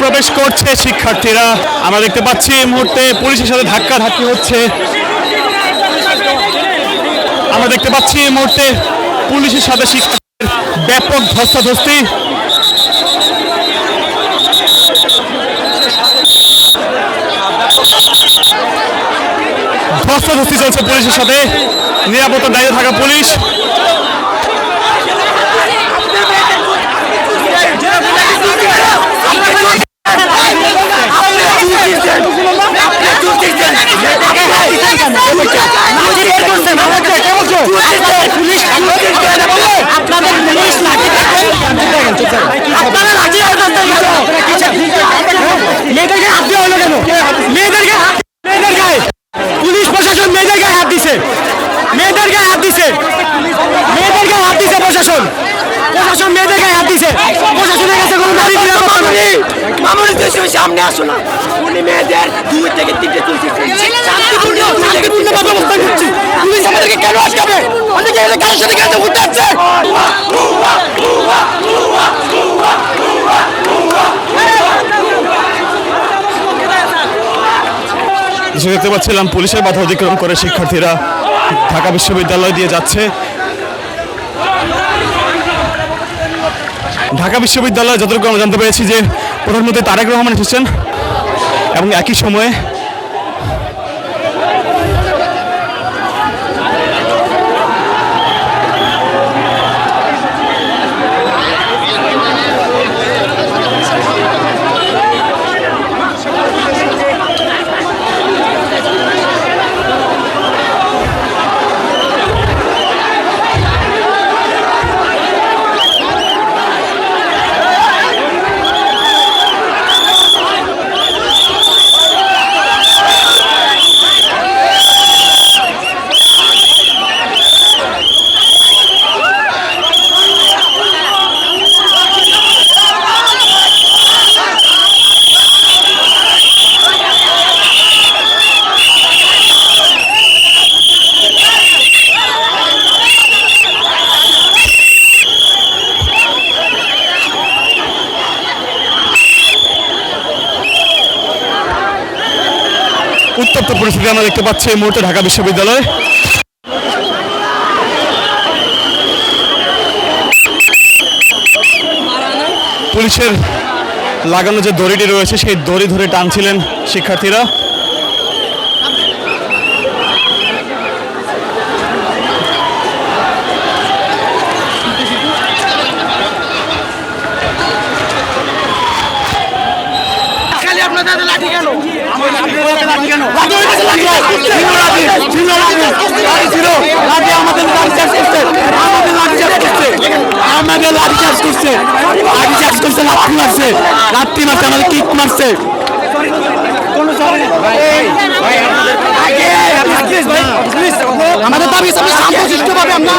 প্রবেশ করছে শিক্ষার্থীরা। আমরা দেখতে পাচ্ছি এই মুহূর্তে পুলিশের সাথে ধাক্কাধাক্কি হচ্ছে। আমরা দেখতে পাচ্ছি এই মুহূর্তে পুলিশের সাথে শিক্ষার্থীদের ব্যাপক ধস্তাধস্তি। ধস্তাধস্তি চলছে পুলিশের সাথে, নিরাপত্তার দায়িত্বে থাকা পুলিশ। পুলিশ প্রশাসন মেয়েদের গায়ে হাত দিছে, মেয়েদের গায়ে হাত দিছে, মেয়েদের গায়ে হাত দিছে প্রশাসন, প্রশাসন মেয়েদের গায়ে হাত দিছে। প্রশাসনের কাছে কোনো নারী নিরাপত্তা নেই। মামুনি তুমি সামনে আসো না, উনি মেয়েদের 2 থেকে 3টে তুলছে। শান্তিপূর্ণভাবে অবস্থান করছি, পুলিশ আমাদেরকে কেন আটকাবে? অনেকে এদের কারোর সাথে কেন ঘুরতে আসছে? দেখতে পাচ্ছিলাম পুলিশের বাধা অতিক্রম করে শিক্ষার্থীরা ঢাকা বিশ্ববিদ্যালয় দিয়ে যাচ্ছে। ঢাকা বিশ্ববিদ্যালয়ে যতটুকু আমরা জানতে পেরেছি যে প্রধানমন্ত্রী তারেক রহমান এসেছেন এবং একই সময়ে উত্তপ্ত পরিস্থিতি আমরা দেখতে পাচ্ছি এই মুহূর্তে ঢাকা বিশ্ববিদ্যালয়ে। পুলিশের লাগানো যে দড়িটি রয়েছে সেই দড়ি ধরে টানছিলেন শিক্ষার্থীরা। আমাদের লাঠিচার্জ করছে, লাঠি মারছে, আমাদের কিক মারছে। আমাদের দাবি শান্তশিষ্টভাবে আমরা